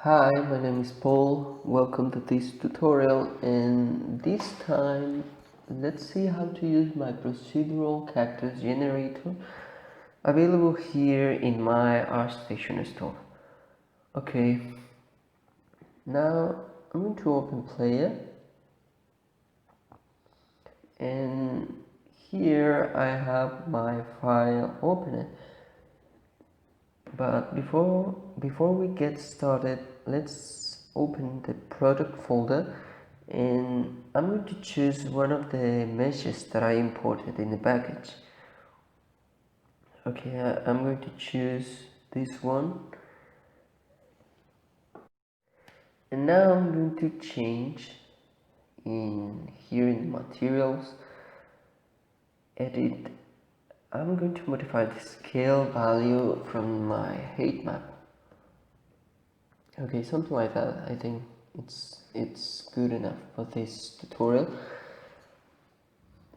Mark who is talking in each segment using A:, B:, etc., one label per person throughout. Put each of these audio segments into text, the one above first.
A: Hi, my name is Paul. Welcome to this tutorial, and this time let's see how to use my Procedural Cactus Generator available here in my ArtStation store. Okay, now I'm going to open Player, and here I have my file open. But before we get started, let's open the product folder, and I'm going to choose one of the meshes that I imported in the package. Okay, I'm going to choose this one, and now I'm going to change in here in materials, edit. I'm going to modify the scale value from my height map. Okay, something like that. I think it's good enough for this tutorial.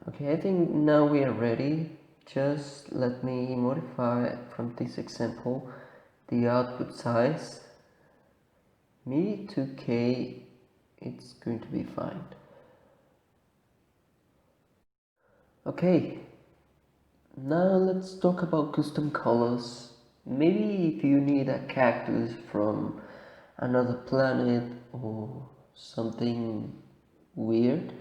A: Okay, I think now we are ready. Just let me modify from this example the output size. Maybe 2K, it's going to be fine. Okay, now let's talk about custom colors. Maybe if you need a cactus from another planet or something weird,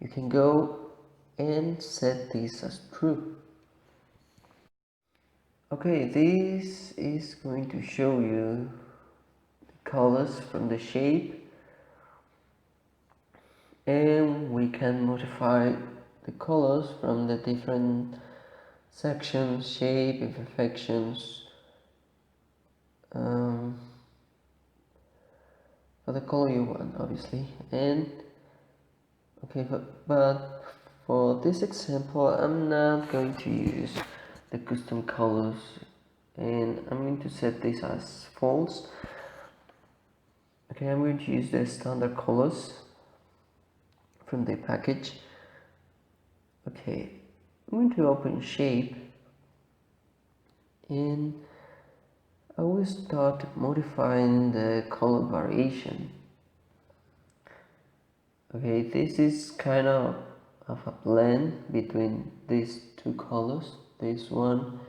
A: you can go and set this as true. Okay, this is going to show you the colors from the shape, and we can modify the colors from the different sections, shape, imperfections, for the color you want, obviously. And okay, but for this example, I'm not going to use the custom colors, and I'm going to set this as false. Okay, I'm going to use the standard colors from the package. Okay, I'm going to open shape, and I will start modifying the color variation. Okay, this is kind of a blend between these two colors, this one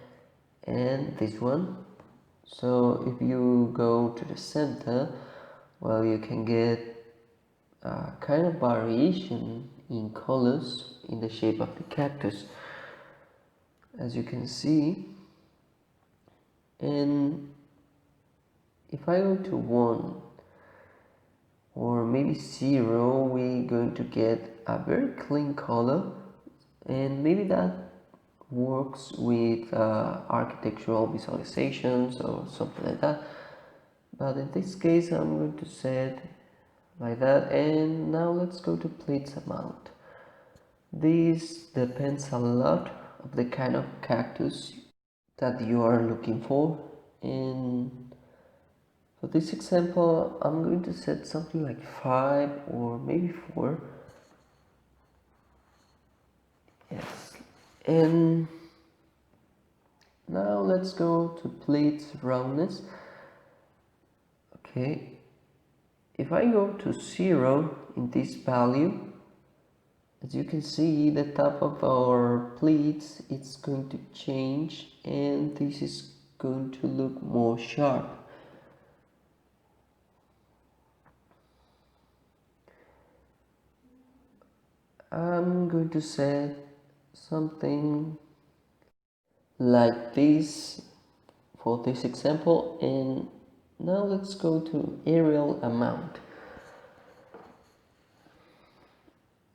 A: and this one. So if you go to the center, well, you can get a kind of variation in colors in the shape of the cactus, as you can see. And if I go to 1 or maybe 0, we're going to get a very clean color, and maybe that works with architectural visualizations or something like that. But in this case, I'm going to set like that. And now let's go to pleats amount. This depends a lot of the kind of cactus that you are looking for, and for this example I'm going to set something like 5 or maybe 4. Yes, and now let's go to pleats roundness. Okay, if I go to 0 in this value, as you can see, the top of our pleats, it's going to change, and this is going to look more sharp. I'm going to set something like this for this example, and now let's go to aerial amount,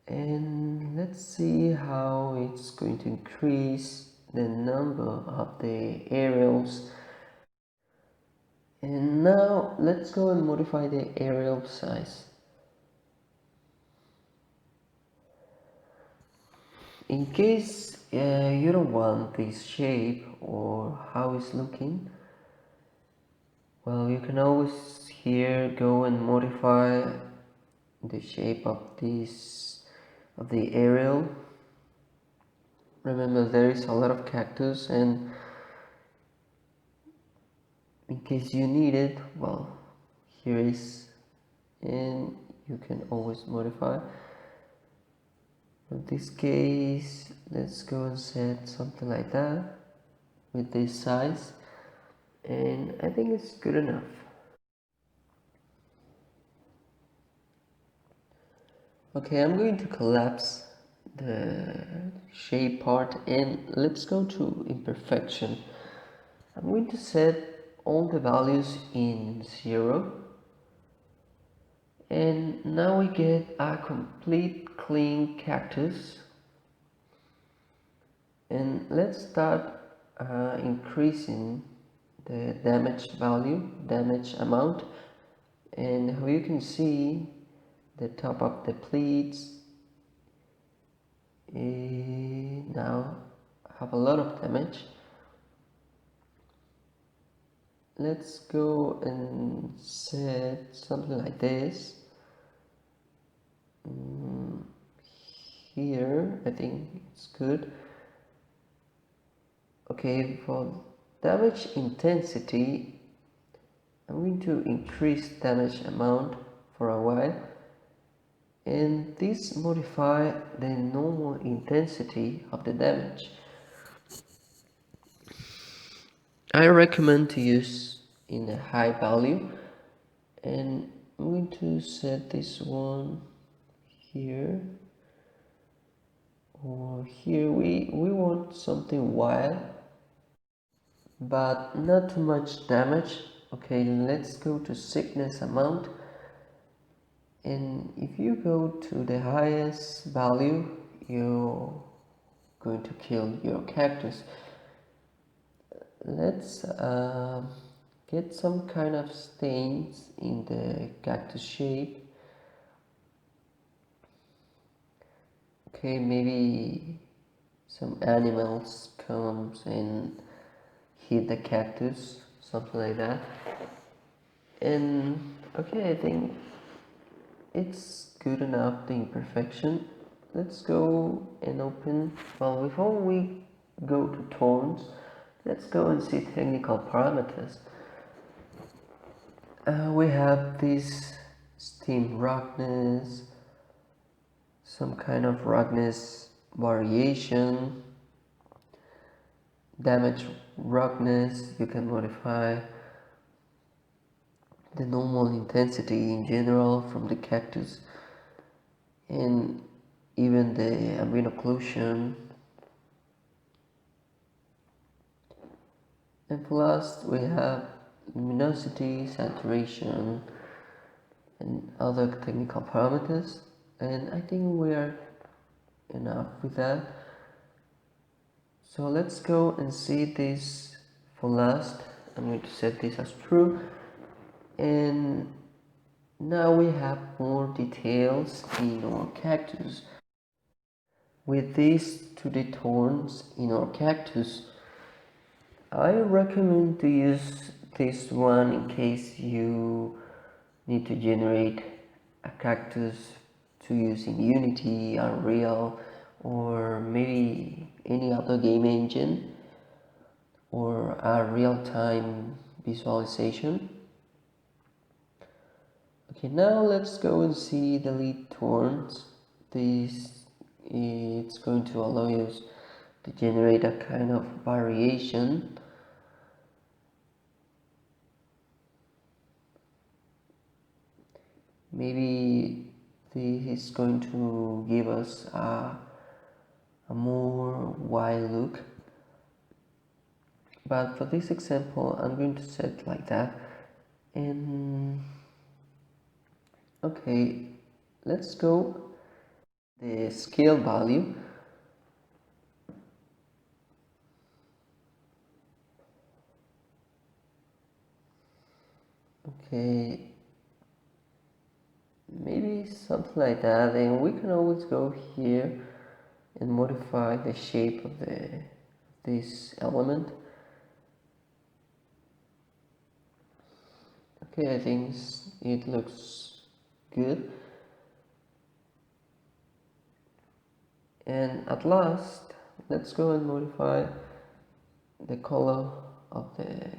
A: and let's see how it's going to increase the number of the aerials. And now let's go and modify the aerial size. In case you don't want this shape or how it's looking, well, you can always here go and modify the shape of the aerial. Remember, there is a lot of cactus, and in case you need it, well, here is, and you can always modify. In this case, let's go and set something like that with this size, and I think it's good enough. Okay, I'm going to collapse the shape part, and let's go to imperfection. I'm going to set all the values in 0, and now we get a complete clean cactus. And let's start increasing the damage value, damage amount, and how you can see the top of the pleats now have a lot of damage. Let's go and set something like this. Here I think it's good. Okay, for damage intensity, I'm going to increase damage amount for a while, and this modify the normal intensity of the damage. I recommend to use in a high value, and I'm going to set this one here, or here. We want something wild but not too much damage. Okay, let's go to sickness amount, and if you go to the highest value, you're going to kill your cactus. Let's get some kind of stains in the cactus shape. Okay, maybe some animals comes and hit the cactus, something like that. And okay, I think it's good enough, the imperfection. Let's go and open, well, before we go to tones, let's go and see technical parameters. We have this steam roughness, some kind of roughness variation, damage roughness. You can modify the normal intensity in general from the cactus, and even the ambient occlusion. And for last we have luminosity, saturation, and other technical parameters, and I think we are enough with that. So let's go and see this for last. I'm going to set this as true, and now we have more details in our cactus. With these 2D tones in our cactus, I recommend to use this one in case you need to generate a cactus to use in Unity, Unreal, or maybe any other game engine, or a real-time visualization. Okay, now let's go and see the lead tones. It's going to allow you to generate a kind of variation. Maybe this is going to give us a more wild look, but for this example I'm going to set like that. And okay, let's go the scale value. Okay, maybe something like that, and we can always go here and modify the shape of this element. Okay, I think it looks good. And at last, let's go and modify the color of the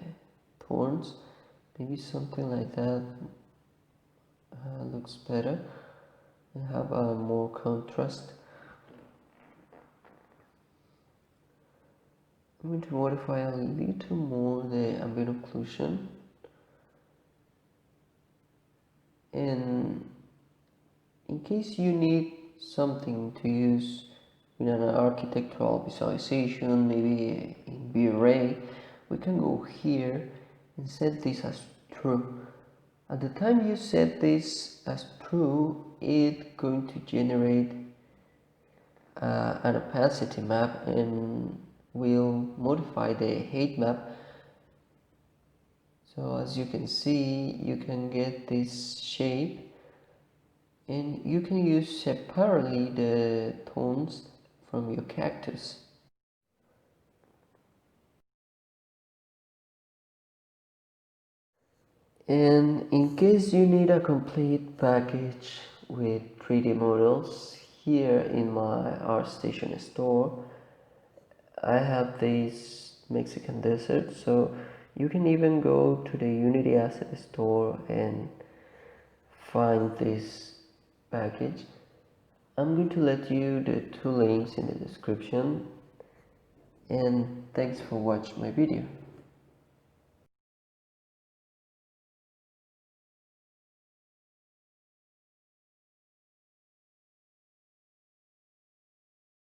A: thorns. Maybe something like that. looks better and have more contrast. I'm going to modify a little more the ambient occlusion, and in case you need something to use in an architectural visualization, maybe in V-Ray, we can go here and set this as true. At the time you set this as true, it's going to generate an opacity map and will modify the height map. So as you can see, you can get this shape, and you can use separately the tones from your cactus. And in case you need a complete package with 3D models, here in my ArtStation store, I have this Mexican desert, so you can even go to the Unity Asset Store and find this package. I'm going to let you the two links in the description, and thanks for watching my video.